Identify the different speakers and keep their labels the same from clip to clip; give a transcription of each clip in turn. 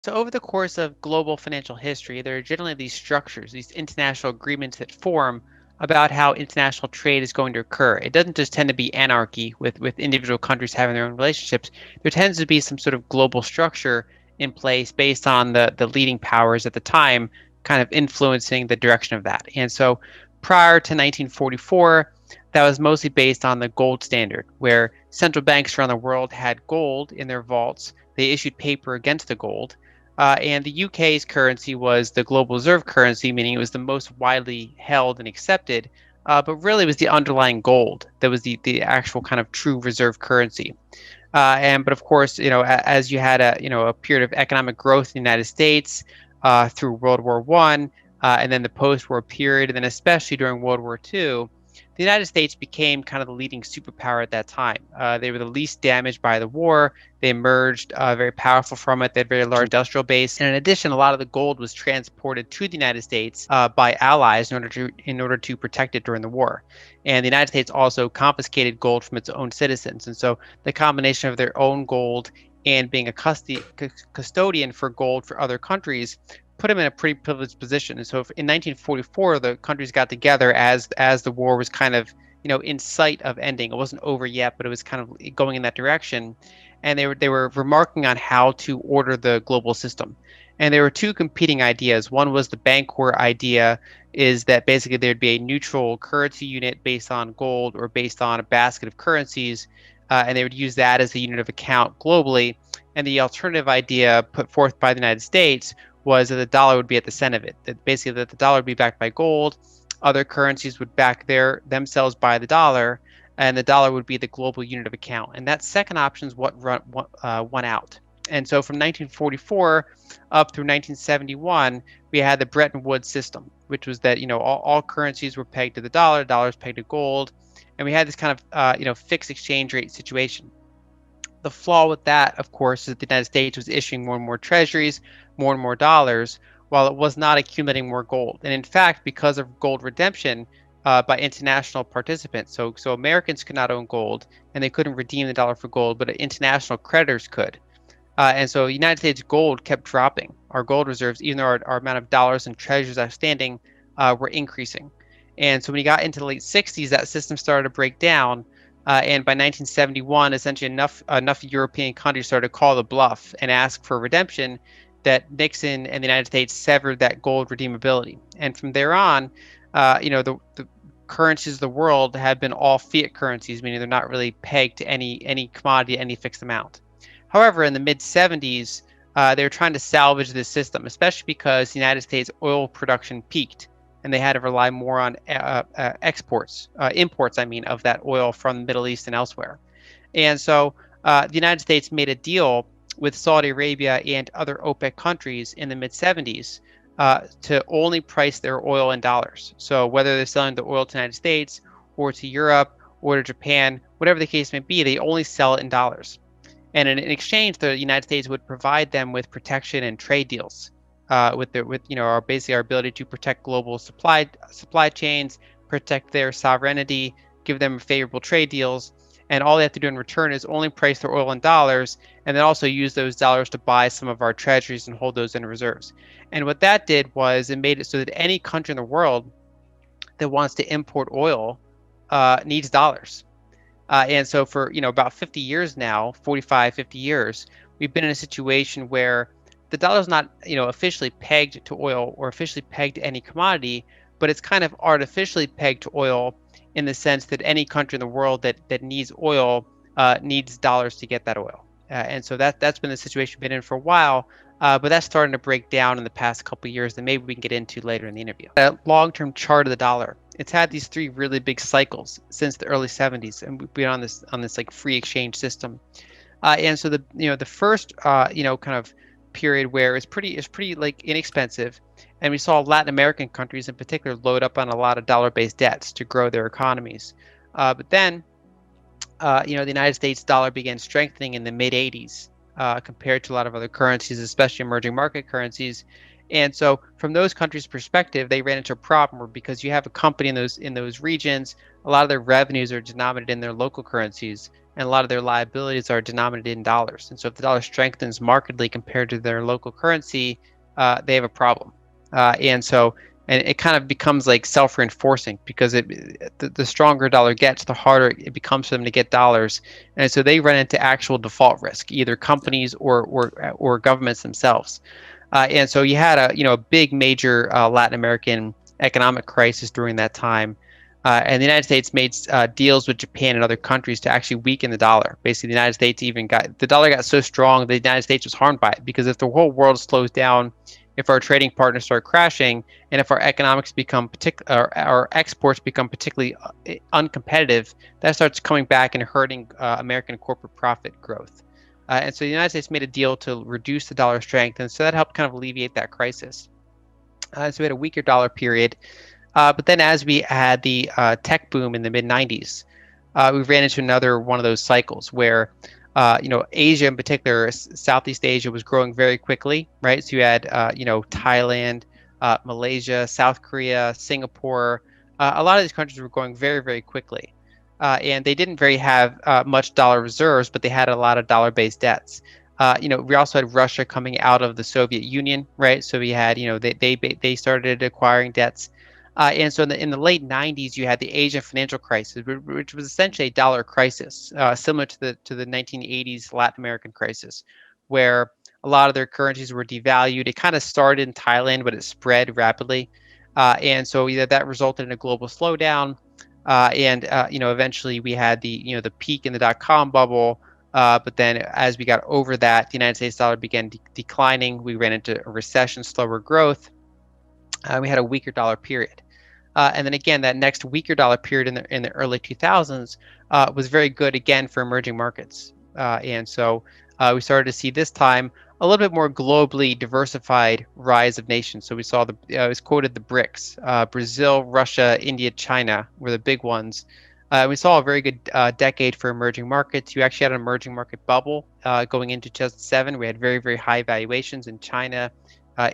Speaker 1: So over the course of global financial history, there are generally these structures, these international agreements that form about how international trade is going to occur. It doesn't just tend to be anarchy with individual countries having their own relationships. There tends to be some sort of global structure in place based on the leading powers at the time kind of influencing the direction of that. And so prior to 1944, that was mostly based on the gold standard, where central banks around the world had gold in their vaults. They issued paper against the gold, and the UK's currency was the global reserve currency, meaning it was the most widely held and accepted, but really was the underlying gold that was the actual kind of true reserve currency. But of course, as you had a period of economic growth in the United States through World War One, and then the post-war period, and then especially during World War Two, the United States became kind of the leading superpower at that time. They were the least damaged by the war. They emerged very powerful from it. They had a very large industrial base, and in addition, a lot of the gold was transported to the United States by allies in order to protect it during the war. And the United States also confiscated gold from its own citizens, and so the combination of their own gold and being a custodian for gold for other countries put them in a pretty privileged position. And so in 1944, the countries got together as the war was kind of in sight of ending. It wasn't over yet, but it was kind of going in that direction. And they were remarking on how to order the global system. And there were two competing ideas. One was the Bancor idea, is that basically there'd be a neutral currency unit based on gold or based on a basket of currencies, and they would use that as the unit of account globally. And the alternative idea put forth by the United States was that the dollar would be at the center of it. That basically that the dollar would be backed by gold, other currencies would back themselves by the dollar, and the dollar would be the global unit of account. And that second option is what won out. And so from 1944 up through 1971, we had the Bretton Woods system, which was that all currencies were pegged to the dollar, dollars pegged to gold, and we had this kind of fixed exchange rate situation. The flaw with that, of course, is that the United States was issuing more and more treasuries, more and more dollars, while it was not accumulating more gold. And in fact, because of gold redemption by international participants, so Americans could not own gold and they couldn't redeem the dollar for gold, but international creditors could. And so the United States gold kept dropping. Our gold reserves, even though our amount of dollars and treasures outstanding were increasing. And so when you got into the late 60s, that system started to break down. And by 1971, essentially enough European countries started to call the bluff and ask for redemption that Nixon and the United States severed that gold redeemability. And from there on, the currencies of the world have been all fiat currencies, meaning they're not really pegged to any commodity, any fixed amount. However, in the mid 70s, they were trying to salvage this system, especially because the United States oil production peaked and they had to rely more on imports, I mean, of that oil from the Middle East and elsewhere. And so the United States made a deal with Saudi Arabia and other OPEC countries in the mid 70s to only price their oil in dollars. So whether they're selling the oil to the United States or to Europe or to Japan, whatever the case may be, they only sell it in dollars. And in exchange, the United States would provide them with protection and trade deals, basically our ability to protect global supply chains, protect their sovereignty, give them favorable trade deals, and all they have to do in return is only price their oil in dollars, and then also use those dollars to buy some of our treasuries and hold those in reserves. And what that did was it made it so that any country in the world that wants to import oil needs dollars. And so for about 50 years now, 45, 50 years, we've been in a situation where the dollar is not officially pegged to oil or officially pegged to any commodity, but it's kind of artificially pegged to oil in the sense that any country in the world that needs oil needs dollars to get that oil. And so that's been the situation we've been in for a while, but that's starting to break down in the past couple of years that maybe we can get into later in the interview. A long-term chart of the dollar. It's had these three really big cycles since the early 70s, and we've been on this like free exchange system. And so the first kind of period where it's pretty like inexpensive, and we saw Latin American countries in particular load up on a lot of dollar-based debts to grow their economies. But then the United States dollar began strengthening in the mid 80s compared to a lot of other currencies, especially emerging market currencies. And so from those countries' perspective, they ran into a problem where, because you have a company in those regions, a lot of their revenues are denominated in their local currencies, and a lot of their liabilities are denominated in dollars. And so if the dollar strengthens markedly compared to their local currency, they have a problem. And it kind of becomes like self-reinforcing, because the stronger dollar gets, the harder it becomes for them to get dollars, and so they run into actual default risk, either companies or governments themselves. And so you had a big major Latin American economic crisis during that time. And the United States made deals with Japan and other countries to actually weaken the dollar. Basically, the United States the dollar got so strong the United States was harmed by it, because if the whole world slows down, if our trading partners start crashing, and if our economics become our exports become particularly uncompetitive, that starts coming back and hurting American corporate profit growth. And so the United States made a deal to reduce the dollar strength, and so that helped kind of alleviate that crisis. So we had a weaker dollar period. But then as we had the tech boom in the mid 90s, we ran into another one of those cycles where, Asia in particular, Southeast Asia was growing very quickly, right? So you had, Thailand, Malaysia, South Korea, Singapore. A lot of these countries were growing very, very quickly. And they didn't very have much dollar reserves, but they had a lot of dollar-based debts. We also had Russia coming out of the Soviet Union, right? So we had, they started acquiring debts. And so in the late 90s, you had the Asian financial crisis, which was essentially a dollar crisis, similar to the 1980s Latin American crisis, where a lot of their currencies were devalued. It kind of started in Thailand, but it spread rapidly. And so that resulted in a global slowdown. Eventually we had the peak in the dot-com bubble. But then as we got over that, the United States dollar began declining. We ran into a recession, slower growth. We had a weaker dollar period. And then again, that next weaker dollar period in the early 2000s was very good again for emerging markets. And so we started to see this time a little bit more globally diversified rise of nations. So we saw it was quoted the BRICS, Brazil, Russia, India, China were the big ones. We saw a very good decade for emerging markets. You actually had an emerging market bubble going into 2007. We had very, very high valuations in China,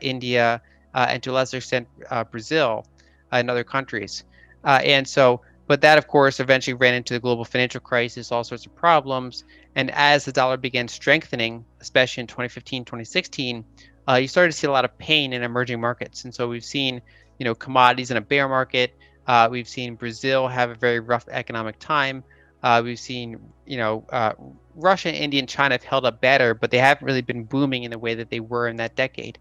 Speaker 1: India, and to a lesser extent, Brazil and other countries. But that, of course, eventually ran into the global financial crisis, all sorts of problems. And as the dollar began strengthening, especially in 2015, 2016, you started to see a lot of pain in emerging markets. And so we've seen, commodities in a bear market. We've seen Brazil have a very rough economic time. We've seen, Russia, India, and China have held up better, but they haven't really been booming in the way that they were in that decade.